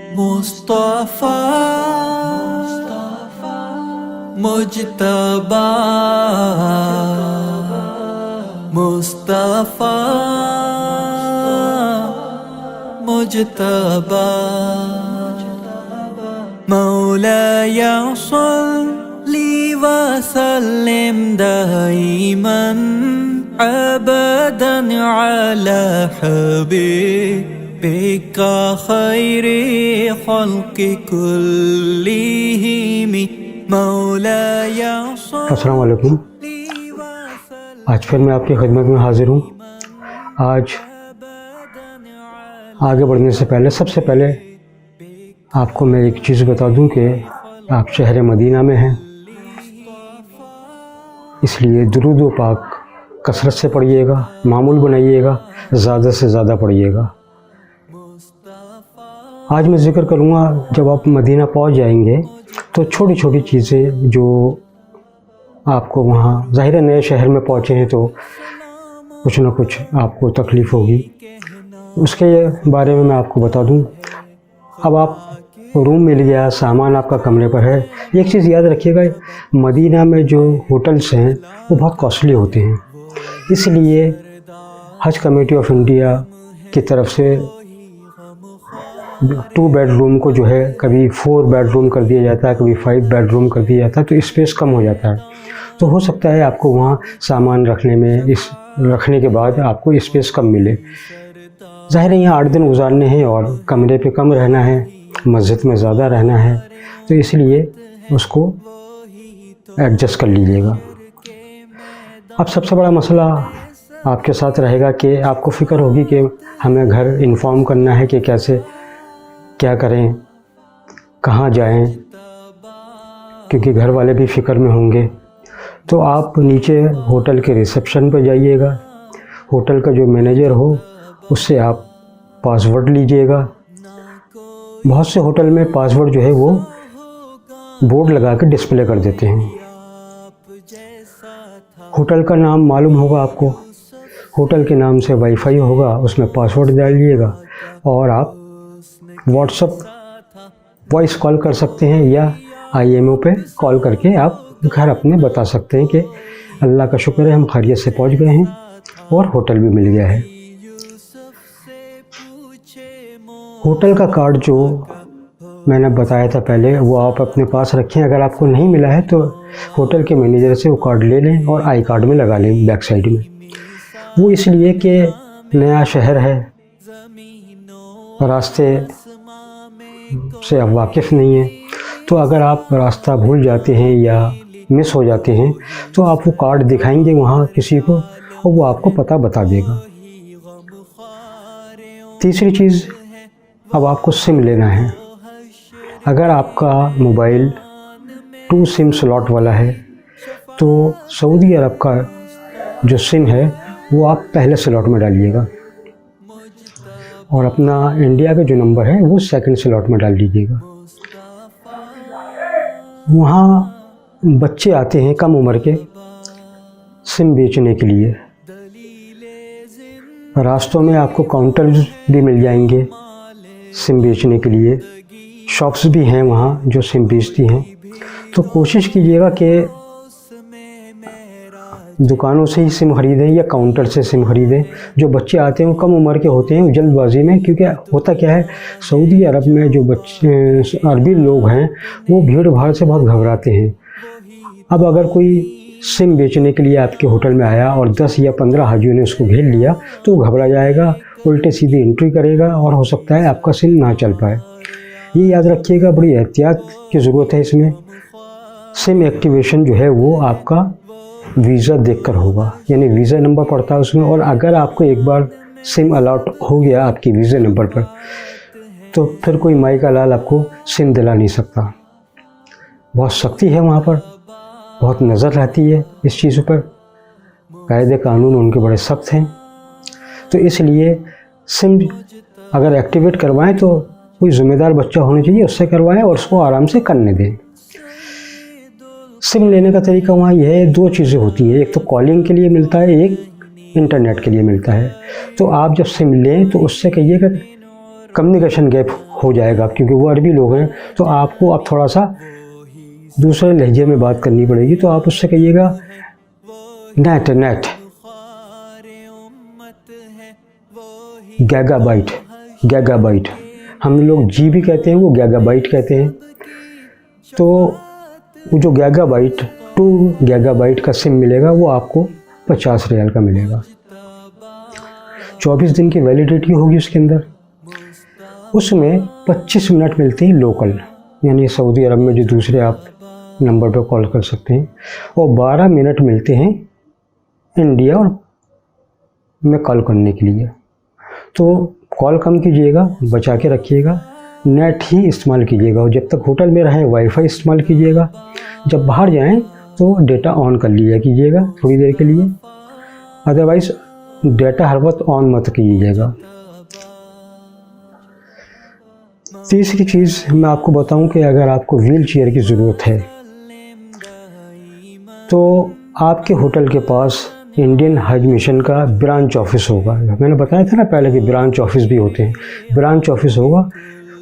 मुस्तफा मुजतबा मुस्तफा मुजतबा मौलाया सल्ली व सल्लिम दाइमन अबदन अला हबीबिका खैरि खल्क़ि कुल्लिहिम मौलाया। अस्सलाम वालेकुम। आज फिर मैं आपकी खिदमत में हाजिर हूँ। आज आगे बढ़ने से पहले सबसे पहले आपको मैं एक चीज़ बता दूं कि आप शहर मदीना में हैं, इसलिए दुरूद व पाक कसरत से पढ़िएगा, मामूल बनाइएगा, ज़्यादा से ज़्यादा पढ़िएगा। आज मैं ज़िक्र करूँगा, जब आप मदीना पहुँच जाएंगे तो छोटी छोटी चीज़ें जो आपको वहाँ, ज़ाहिर है नए शहर में पहुँचे हैं तो कुछ ना कुछ आपको तकलीफ़ होगी, उसके बारे में मैं आपको बता दूं। अब आप रूम मिल गया, सामान आपका कमरे पर है। एक चीज़ याद रखिएगा, मदीना में जो होटल्स हैं वो बहुत कॉस्टली होते हैं, इसलिए हज कमेटी ऑफ इंडिया की तरफ से 2 बेडरूम को जो है कभी 4 बेडरूम कर दिया जाता है, कभी 5 बेडरूम कर दिया जाता है, तो स्पेस कम हो जाता है। तो हो सकता है आपको वहाँ सामान रखने में, इस रखने के बाद आपको स्पेस कम मिले। ज़ाहिर है यहाँ 8 दिन गुजारने हैं और कमरे पे कम रहना है, मस्जिद में ज़्यादा रहना है, तो इसलिए उसको एडजस्ट कर लीजिएगा। अब सबसे बड़ा मसला आपके साथ रहेगा कि आपको फ़िक्र होगी कि हमें घर इन्फॉर्म करना है कि कैसे क्या करें, कहाँ जाएं, क्योंकि घर वाले भी फ़िक्र में होंगे। तो आप नीचे होटल के रिसेप्शन पर जाइएगा, होटल का जो मैनेजर हो उससे आप पासवर्ड लीजिएगा। बहुत से होटल में पासवर्ड जो है वो बोर्ड लगा के डिस्प्ले कर देते हैं। होटल का नाम मालूम होगा आपको, होटल के नाम से वाईफाई होगा, उसमें पासवर्ड डालिएगा और आप व्हाट्सएप वॉइस कॉल कर सकते हैं या IMO पे कॉल करके आप घर अपने बता सकते हैं कि अल्लाह का शुक्र है हम खैरियत से पहुंच गए हैं और होटल भी मिल गया है। होटल का कार्ड जो मैंने बताया था पहले, वो आप अपने पास रखें। अगर आपको नहीं मिला है तो होटल के मैनेजर से वो कार्ड ले लें और आई कार्ड में लगा लें बैक साइड में। वो इसलिए कि नया शहर है, रास्ते से आप वाकिफ़ नहीं हैं, तो अगर आप रास्ता भूल जाते हैं या मिस हो जाते हैं तो आप वो कार्ड दिखाएंगे वहाँ किसी को और वो आपको पता बता देगा। तीसरी चीज़, अब आपको सिम लेना है। अगर आपका मोबाइल 2 सिम स्लॉट वाला है तो सऊदी अरब का जो सिम है वो आप पहले स्लॉट में डालिएगा और अपना इंडिया का जो नंबर है वो सेकंड स्लॉट में डाल दीजिएगा। वहाँ बच्चे आते हैं कम उम्र के सिम बेचने के लिए। रास्तों में आपको काउंटर्स भी मिल जाएंगे सिम बेचने के लिए, शॉप्स भी हैं वहाँ जो सिम बेचती हैं। तो कोशिश कीजिएगा कि दुकानों से ही सिम खरीदें या काउंटर से सिम खरीदें। जो बच्चे आते हैं वो कम उम्र के होते हैं, जल्दबाजी में, क्योंकि होता क्या है सऊदी अरब में जो बच्चे अरबी लोग हैं वो भीड़ भाड़ से बहुत घबराते हैं। अब अगर कोई सिम बेचने के लिए आपके होटल में आया और 10 या 15 हाजियों ने उसको घेर लिया तो वो घबरा जाएगा, उल्टे सीधी एंट्री करेगा और हो सकता है आपका सिम ना चल पाए। ये याद रखिएगा, बड़ी एहतियात की ज़रूरत है इसमें। सिम एक्टिवेशन जो है वो आपका वीज़ा देखकर होगा, यानी वीज़ा नंबर पड़ता है उसमें, और अगर आपको एक बार सिम अलॉट हो गया आपकी वीज़ा नंबर पर तो फिर कोई माई का लाल आपको सिम दिला नहीं सकता। बहुत सख्ती है वहाँ पर, बहुत नज़र रहती है इस चीज़ों पर, कायदे कानून उनके बड़े सख्त हैं। तो इसलिए सिम अगर एक्टिवेट करवाएं तो कोई ज़िम्मेदार बच्चा होना चाहिए, उससे करवाएं और उसको आराम से करने दें। सिम लेने का तरीका वहाँ यह है, 2 चीज़ें होती हैं, एक तो कॉलिंग के लिए मिलता है, एक इंटरनेट के लिए मिलता है। तो आप जब सिम लें तो उससे कहिएगा कम्युनिकेशन गैप हो जाएगा, क्योंकि वो अरबी लोग हैं। तो आपको अब थोड़ा सा दूसरे लहजे में बात करनी पड़ेगी। तो आप उससे कहिएगा नेट नेट, गैगाबाइट गैगाबाइट, हम लोग जी भी कहते हैं, वो गैगाबाइट कहते हैं। तो वो जो गैगाबाइट 2 गैगाबाइट का सिम मिलेगा वो आपको 50 रियाल का मिलेगा। 24 दिन की वैलिडिटी होगी उसके अंदर। उसमें 25 मिनट मिलते हैं लोकल, यानी सऊदी अरब में जो दूसरे आप नंबर पर कॉल कर सकते हैं, और 12 मिनट मिलते हैं इंडिया और में कॉल करने के लिए। तो कॉल कम कीजिएगा, बचा के रखिएगा, नेट ही इस्तेमाल कीजिएगा, और जब तक होटल में रहें वाईफाई इस्तेमाल कीजिएगा। जब बाहर जाएं तो डेटा ऑन कर लिया कीजिएगा थोड़ी देर के लिए, अदरवाइज़ डेटा हर वक्त ऑन मत कीजिएगा। तीसरी चीज़ मैं आपको बताऊं कि अगर आपको व्हील चेयर की ज़रूरत है तो आपके होटल के पास इंडियन हज मिशन का ब्रांच ऑफिस होगा। मैंने बताया था ना पहले कि ब्रांच ऑफिस भी होते हैं, ब्रांच ऑफिस होगा,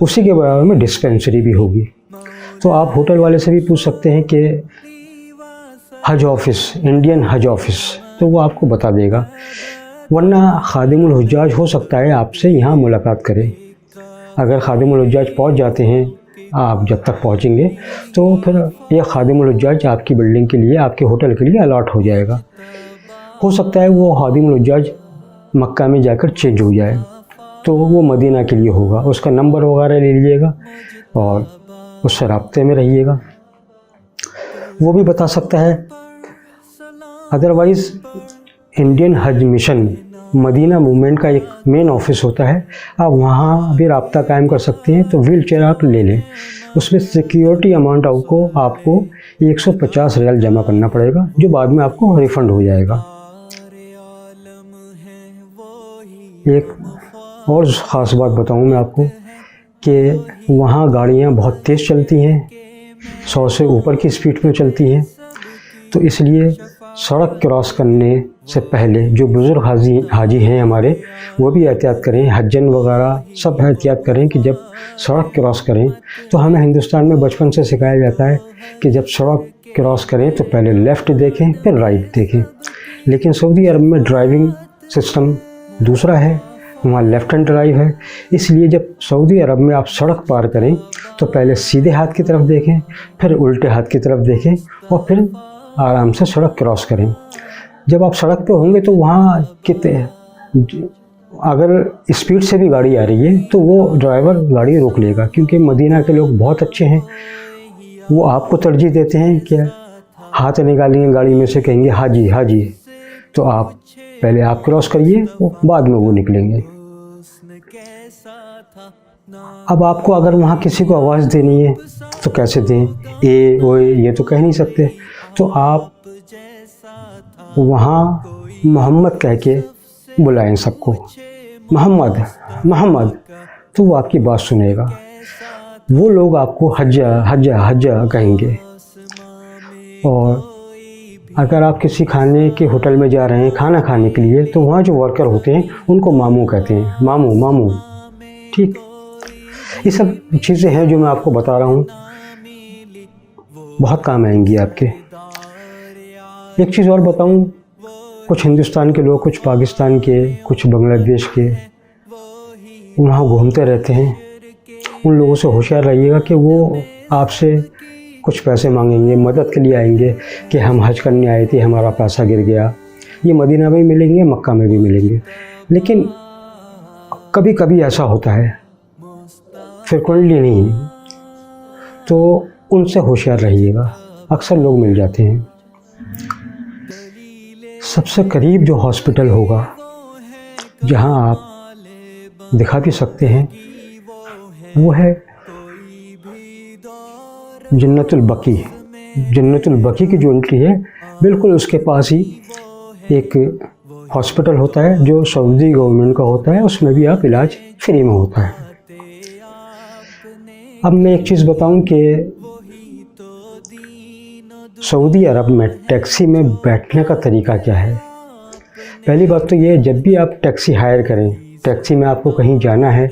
उसी के बराबर में डिस्पेंसरी भी होगी। तो आप होटल वाले से भी पूछ सकते हैं कि हज ऑफिस, इंडियन हज ऑफिस, तो वो आपको बता देगा। वरना खादिमुल हुज्जाज हो सकता है आपसे यहाँ मुलाकात करें। अगर खादिमुल हुज्जाज पहुँच जाते हैं, आप जब तक पहुँचेंगे, तो फिर ये खादिमुल हुज्जाज आपकी बिल्डिंग के लिए, आपके होटल के लिए अलॉट हो जाएगा। हो सकता है वो खादिमुल हुज्जाज मक्का में जाकर चेंज हो जाए, तो वो मदीना के लिए होगा। उसका नंबर वगैरह ले लीजिएगा और उससे राब्ते में रहिएगा, वो भी बता सकता है। अदरवाइज़ इंडियन हज मिशन मदीना मूवमेंट का एक मेन ऑफिस होता है, आप वहाँ भी राब्ता कायम कर सकते हैं। तो व्हील चेयर आप ले लें, उसमें सिक्योरिटी अमाउंट आपको 150 रियाल जमा करना पड़ेगा, जो बाद में आपको रिफ़ंड हो जाएगा। एक और ख़ास बात बताऊँ मैं आपको कि वहाँ गाड़ियाँ बहुत तेज़ चलती हैं, 100 से ऊपर की स्पीड में चलती हैं। तो इसलिए सड़क क्रॉस करने से पहले जो बुज़ुर्ग हाजी हैं हमारे, वो भी एहतियात करें, हज्जन वगैरह सब एहतियात करें कि जब सड़क क्रॉस करें। तो हमें हिंदुस्तान में बचपन से सिखाया जाता है कि जब सड़क क्रॉस करें तो पहले लेफ़्ट देखें फिर राइट देखें, लेकिन सऊदी अरब में ड्राइविंग सिस्टम दूसरा है, वहाँ लेफ़्ट हैंड ड्राइव है। इसलिए जब सऊदी अरब में आप सड़क पार करें तो पहले सीधे हाथ की तरफ देखें, फिर उल्टे हाथ की तरफ देखें, और फिर आराम से सड़क क्रॉस करें। जब आप सड़क पे होंगे तो वहाँ अगर स्पीड से भी गाड़ी आ रही है तो वो ड्राइवर गाड़ी रोक लेगा, क्योंकि मदीना के लोग बहुत अच्छे हैं, वो आपको तरजीह देते हैं कि हाथ निकालेंगे गाड़ी में से, कहेंगे हाजी हाजी, तो आप पहले आप क्रॉस करिए, बाद में वो निकलेंगे। अब आपको अगर वहाँ किसी को आवाज़ देनी है तो कैसे दें, ए ओए ये तो कह नहीं सकते, तो आप वहाँ मोहम्मद कह के बुलाएं सबको, मोहम्मद मोहम्मद, तो वो आपकी बात सुनेगा। वो लोग आपको हज्जा हज्जा हज्जा कहेंगे। और अगर आप किसी खाने के होटल में जा रहे हैं खाना खाने के लिए, तो वहाँ जो वर्कर होते हैं उनको मामू कहते हैं, मामू मामू, ठीक। ये सब चीज़ें हैं जो मैं आपको बता रहा हूँ, बहुत काम आएंगी आपके। एक चीज़ और बताऊँ, कुछ हिंदुस्तान के लोग, कुछ पाकिस्तान के, कुछ बांग्लादेश के वहाँ घूमते रहते हैं। उन लोगों से होशियार रहिएगा कि वो आपसे कुछ पैसे मांगेंगे, मदद के लिए आएंगे कि हम हज करने आए थे, हमारा पैसा गिर गया। ये मदीना में मिलेंगे, मक्का में भी मिलेंगे, लेकिन कभी कभी ऐसा होता है, फ्रिक्वेंटली नहीं। तो उनसे होशियार रहिएगा, अक्सर लोग मिल जाते हैं। सबसे करीब जो हॉस्पिटल होगा जहां आप दिखा भी सकते हैं वो है जन्नतुल बकी। जन्नतुल बकी की जो एंट्री है बिल्कुल उसके पास ही एक हॉस्पिटल होता है जो सऊदी गवर्नमेंट का होता है, उसमें भी आप इलाज फ्री में होता है। अब मैं एक चीज़ बताऊं कि सऊदी अरब में टैक्सी में बैठने का तरीका क्या है। पहली बात तो ये, जब भी आप टैक्सी हायर करें टैक्सी में आपको कहीं जाना है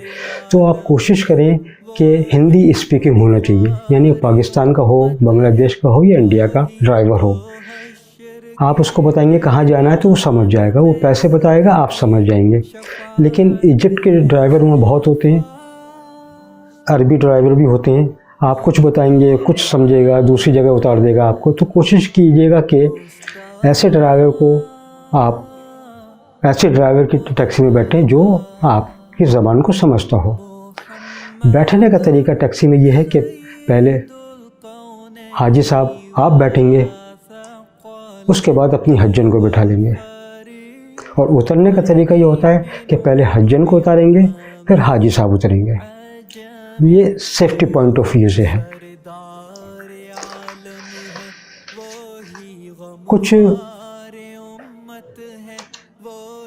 तो आप कोशिश करें कि हिंदी स्पीकिंग होना चाहिए, यानी पाकिस्तान का हो, बांग्लादेश का हो या इंडिया का ड्राइवर हो। आप उसको बताएंगे कहाँ जाना है तो वो समझ जाएगा, वो पैसे बताएगा, आप समझ जाएंगे। लेकिन इजिप्ट के ड्राइवर वहाँ बहुत होते हैं, अरबी ड्राइवर भी होते हैं। आप कुछ बताएंगे, कुछ समझेगा, दूसरी जगह उतार देगा आपको। तो कोशिश कीजिएगा कि ऐसे ड्राइवर को आप ऐसे ड्राइवर की टैक्सी में बैठें जो आपकी ज़बान को समझता हो। बैठने का तरीका टैक्सी में ये है कि पहले हाजी साहब आप बैठेंगे, उसके बाद अपनी हज्जन को बिठा लेंगे। और उतरने का तरीका ये होता है कि पहले हज्जन को उतारेंगे, फिर हाजी साहब उतरेंगे। ये सेफ्टी पॉइंट ऑफ व्यू से है। कुछ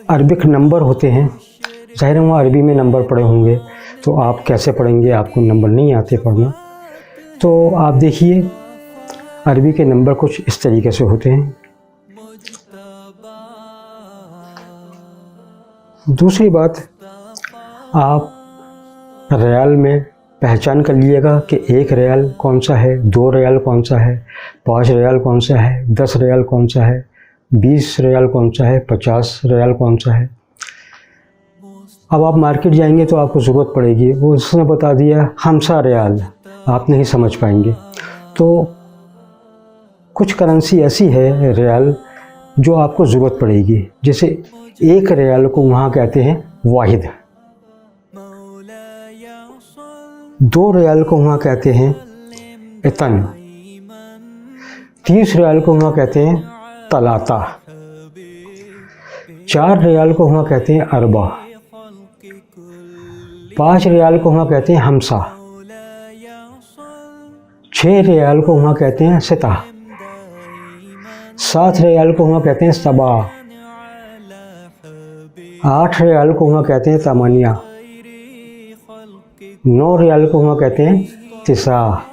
अरबिक नंबर होते हैं, ज़ाहिर है वहाँ अरबी में नंबर पढ़े होंगे, तो आप कैसे पढ़ेंगे, आपको नंबर नहीं आते पढ़ना। तो आप देखिए अरबी के नंबर कुछ इस तरीके से होते हैं। दूसरी बात, आप रियाल में पहचान कर लीजिएगा कि 1 रियाल कौन सा है, 2 रियाल कौन सा है, 5 रियाल कौन सा है, 10 रियाल कौन सा है, 20 रियाल कौन सा है, 50 रियाल कौन सा है। अब आप मार्केट जाएंगे तो आपको ज़रूरत पड़ेगी, वो उसने बता दिया 50 रियाल, आप नहीं समझ पाएंगे। तो कुछ करेंसी ऐसी है रियाल जो आपको ज़रूरत पड़ेगी। जैसे 1 रियाल को वहाँ कहते हैं वाहिद, 2 रियाल को वहाँ कहते हैं इतन, 30 रियाल को वहाँ कहते हैं तलाता, 4 रियाल को वहाँ कहते हैं अरबा, 5 रियाल को वहाँ कहते हैं हमसा, 6 रियाल को वहाँ कहते हैं सिता, 7 रियाल को वहाँ कहते हैं सबा, 8 रियाल को वहाँ कहते हैं तमानिया, 9 रियाल को वहाँ कहते हैं तिसा,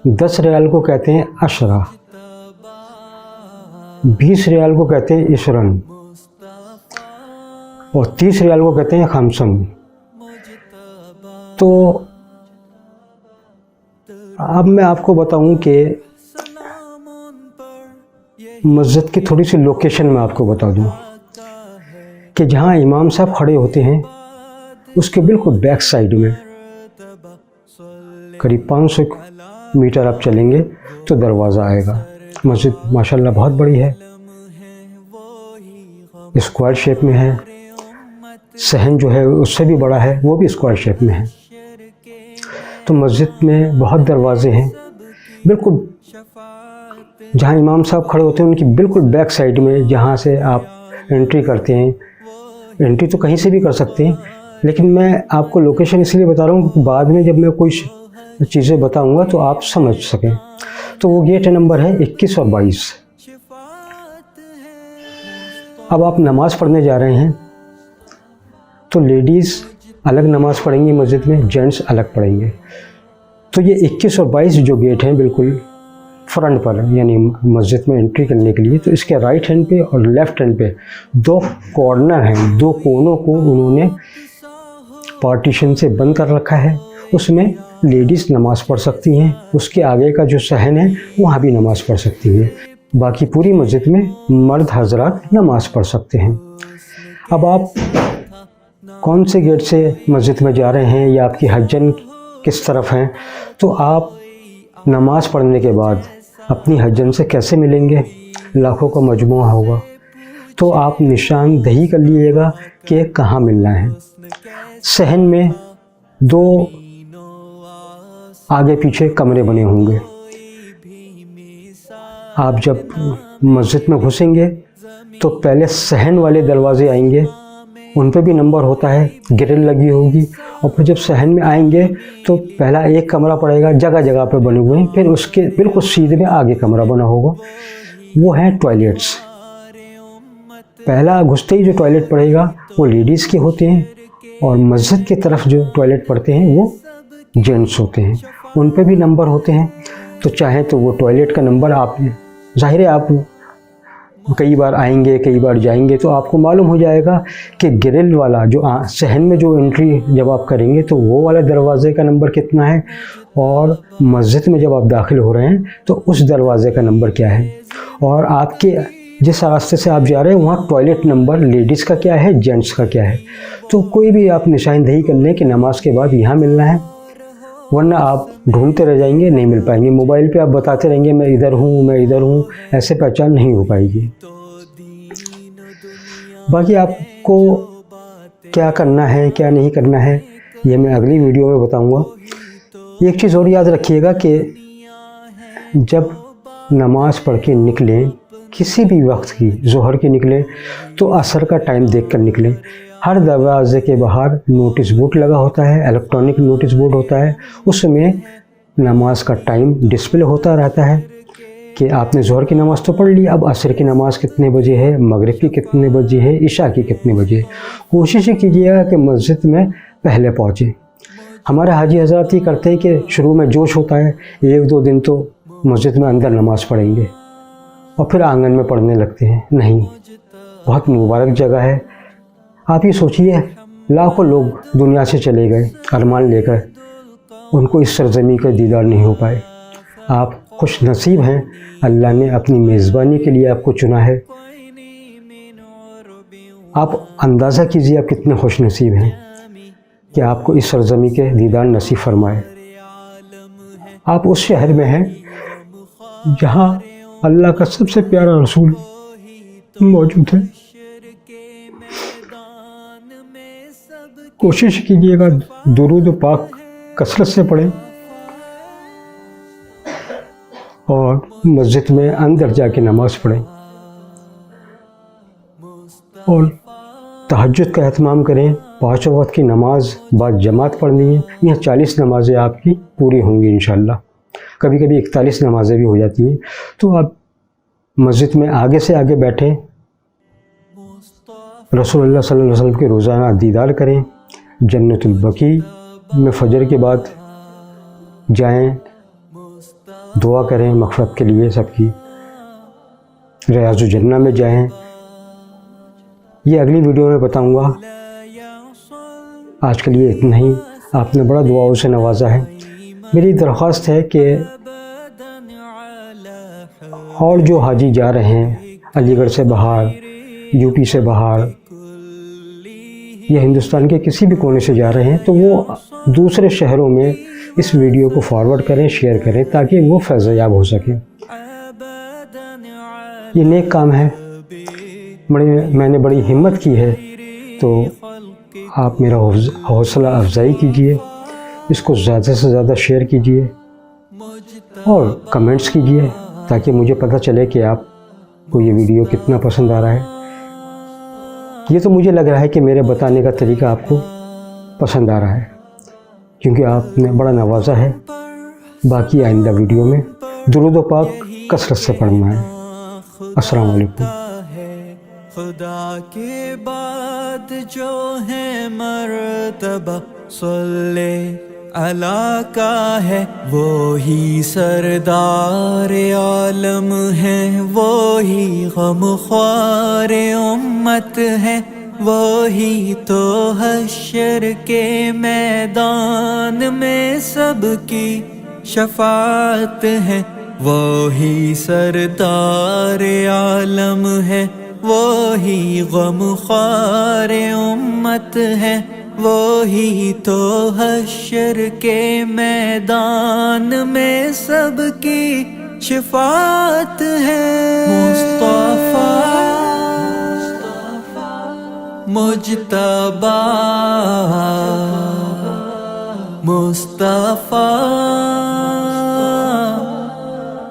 10 रियाल को कहते हैं अशरा, 20 रियाल को कहते हैं इशरन और 30 रियाल को कहते हैं खमसन। तो अब मैं आपको बताऊं कि मस्जिद की थोड़ी सी लोकेशन मैं आपको बता दूं कि जहां इमाम साहब खड़े होते हैं उसके बिल्कुल बैक साइड में करीब 500 मीटर आप चलेंगे तो दरवाज़ा आएगा। मस्जिद माशाल्लाह बहुत बड़ी है, स्क्वायर शेप में है। सहन जो है उससे भी बड़ा है, वो भी स्क्वायर शेप में है। तो मस्जिद में बहुत दरवाजे हैं। बिल्कुल जहाँ इमाम साहब खड़े होते हैं उनकी बिल्कुल बैक साइड में, जहाँ से आप एंट्री करते हैं, एंट्री तो कहीं से भी कर सकते हैं, लेकिन मैं आपको लोकेशन इसलिए बता रहा हूँ कि बाद में जब मैं कुछ चीज़ें बताऊँगा तो आप समझ सकें। तो वो गेट नंबर है 21 और 22। अब आप नमाज़ पढ़ने जा रहे हैं तो लेडीज़ अलग नमाज़ पढ़ेंगी मस्जिद में, जेंट्स अलग पढ़ेंगे। तो ये 21 और 22 जो गेट हैं बिल्कुल फ्रंट पर, यानी मस्जिद में एंट्री करने के लिए, तो इसके राइट हैंड पे और लेफ़्ट हैंड पे 2 कॉर्नर हैं, 2 कोनों को उन्होंने पार्टीशन से बंद कर रखा है। उसमें लेडीज़ नमाज़ पढ़ सकती हैं, उसके आगे का जो सहन है वहाँ भी नमाज़ पढ़ सकती हैं। बाकी पूरी मस्जिद में मर्द हजरात नमाज़ पढ़ सकते हैं। अब आप कौन से गेट से मस्जिद में जा रहे हैं या आपकी हज्जन किस तरफ हैं, तो आप नमाज़ पढ़ने के बाद अपनी हज्जन से कैसे मिलेंगे? लाखों का मजमुआ होगा, तो आप निशानदही कर लीजिएगा कि कहाँ मिलना है। सहन में 2 आगे पीछे कमरे बने होंगे। आप जब मस्जिद में घुसेंगे तो पहले सहन वाले दरवाजे आएंगे, उन पे भी नंबर होता है, ग्रिल लगी होगी। और फिर जब सहन में आएंगे तो पहला एक कमरा पड़ेगा, जगह जगह पे बने हुए हैं। फिर उसके बिल्कुल सीधे में आगे कमरा बना होगा, वो है टॉयलेट्स। पहला घुसते ही जो टॉयलेट पड़ेगा वो लेडीज़ के होते हैं, और मस्जिद की तरफ जो टॉयलेट पड़ते हैं वो जेंट्स होते हैं, उन पे भी नंबर होते हैं। तो चाहे तो वो टॉयलेट का नंबर आप, ज़ाहिर है आप कई बार आएंगे, कई बार जाएंगे, तो आपको मालूम हो जाएगा कि ग्रिल वाला जो सहन में जो एंट्री जब आप करेंगे तो वो वाला दरवाज़े का नंबर कितना है, और मस्जिद में जब आप दाखिल हो रहे हैं तो उस दरवाज़े का नंबर क्या है, और आपके जिस रास्ते से आप जा रहे हैं वहाँ टॉयलेट नंबर लेडीज़ का क्या है, जेंट्स का क्या है। तो कोई भी आप निशानदेही कर लें कि नमाज के बाद यहाँ मिलना है, वरना आप ढूंढते रह जाएंगे, नहीं मिल पाएंगे। मोबाइल पे आप बताते रहेंगे मैं इधर हूँ, मैं इधर हूँ, ऐसे पहचान नहीं हो पाएगी। बाकी आपको क्या करना है, क्या नहीं करना है, ये मैं अगली वीडियो में बताऊँगा। एक चीज़ और याद रखिएगा कि जब नमाज़ पढ़ के निकलें, किसी भी वक्त की, ज़ोहर की निकलें तो असर का टाइम देखकर निकलें। हर दरवाज़े के बाहर नोटिस बोर्ड लगा होता है, इलेक्ट्रॉनिक नोटिस बोर्ड होता है, उसमें नमाज का टाइम डिस्प्ले होता रहता है कि आपने ज़ोहर की नमाज़ तो पढ़ ली, अब असर की नमाज़ कितने बजे है, मगरिब की कितने बजे है, इशा की कितने बजे है। कोशिश कीजिएगा कि मस्जिद में पहले पहुँचे। हमारे हाजी हज़रात ये करते हैं कि शुरू में जोश होता है, 1-2 दिन तो मस्जिद में अंदर नमाज़ पढ़ेंगे और फिर आंगन में पढ़ने लगते हैं। नहीं, बहुत मुबारक जगह है। आप ये सोचिए, लाखों लोग दुनिया से चले गए अरमान लेकर, उनको इस सरज़मी का दीदार नहीं हो पाए। आप खुश नसीब हैं, अल्लाह ने अपनी मेज़बानी के लिए आपको चुना है। आप अंदाज़ा कीजिए आप कितने खुश नसीब हैं कि आपको इस सरज़मी के दीदार नसीब फरमाए। आप उस शहर में हैं जहाँ अल्लाह का सबसे प्यारा रसूल मौजूद है। कोशिश कीजिएगा दुरूद पाक कसरत से पढ़ें और मस्जिद में अंदर जाके नमाज पढ़ें और तहज्जुद का एहतमाम करें। 5 वक्त की नमाज बाद जमात पढ़नी है। यह 40 नमाज़ें आपकी पूरी होंगी इंशाअल्लाह। कभी कभी 41 नमाज़ें भी हो जाती हैं। तो आप मस्जिद में आगे से आगे बैठें, रसूलुल्लाह सल्लल्लाहु अलैहि वसल्लम के रोज़ाना दीदार करें। जन्नतुल बकी में फ़जर के बाद जाएं, दुआ करें मग़फ़िरत के लिए सबकी। रियाज़ुल जन्नह में जाएं, ये अगली वीडियो में बताऊंगा। आज के लिए इतना ही। आपने बड़ा दुआओं से नवाजा है। मेरी दरख्वास्त है कि और जो हाजी जा रहे हैं अलीगढ़ से बाहर, यूपी से बाहर या हिंदुस्तान के किसी भी कोने से जा रहे हैं, तो वो दूसरे शहरों में इस वीडियो को फॉरवर्ड करें, शेयर करें, ताकि वो फैज़याब हो सके। ये नेक काम है, मैंने बड़ी हिम्मत की है, तो आप मेरा हौसला अफजाई कीजिए, इसको ज़्यादा से ज़्यादा शेयर कीजिए और कमेंट्स कीजिए, ताकि मुझे पता चले कि आपको ये वीडियो कितना पसंद आ रहा है। ये तो मुझे लग रहा है कि मेरे बताने का तरीका आपको पसंद आ रहा है, क्योंकि आपने बड़ा नवाजा है। बाकी आइंदा वीडियो में दुरूद पाक कसरत से पढ़ना है। अस्सलाम वालेकुम। खुदा के बाद जो है मर्तबा सल्ले अला का है, वो ही सरदार आलम है, वो ही गमख्वार उम्मत है, वो ही तो हश्र के मैदान में सबकी शफाअत है, वो ही सरदार आलम है, वो ही गमख्वार उम्मत है, वो ही तो हश्र के मैदान में सबकी शिफात है। मुस्तफा मुज्तबा, मुस्तफा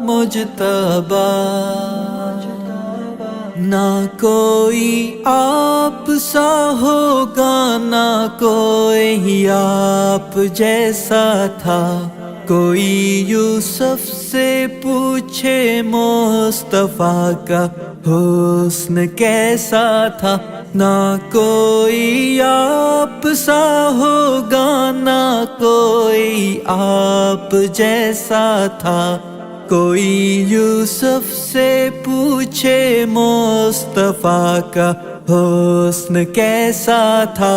मुज्तबा, ना कोई आप सा होगा, ना कोई आप जैसा था। कोई यूसुफ से पूछे मुस्तफा का हुस्न कैसा था, ना कोई आप सा होगा, ना कोई आप जैसा था। कोई यूसुफ से पूछे मुस्तफा का हुस्न कैसा था।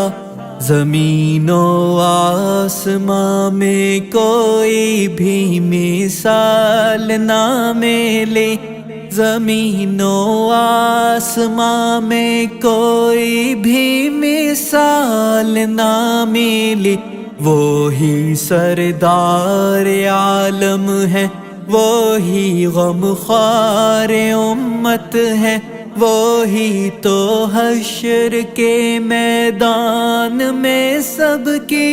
ज़मीनो आसमां में कोई भी मिसाल ना मिले। ज़मीनो आसमां में कोई भी मिसाल ना मिली। वो ही सरदार आलम है, वो ही गमख्वार उम्मत है, वो ही तो हश्र के मैदान में सबकी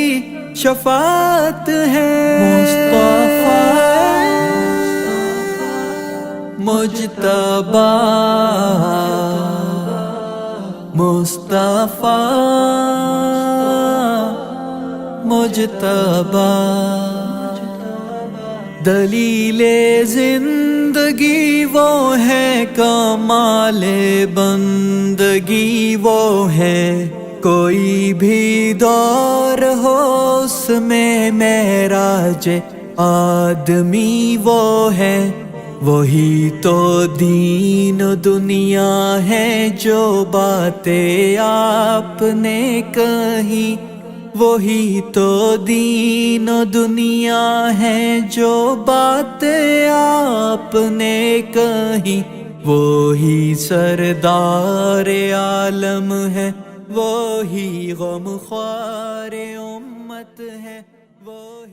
शफाअत है। मुस्तफा मुज्तबा मुस्तफा मुज्तबा। दलीले जिंदगी वो है, कमाले बंदगी वो है। कोई भी दौर हो उसमें मेराज आदमी वो है। वही तो दीन दुनिया है जो बातें आपने कही। वही तो दीन दुनिया है जो बातें आपने कही। वो ही सरदार आलम है, वो ही गमख्वार उम्मत है, वो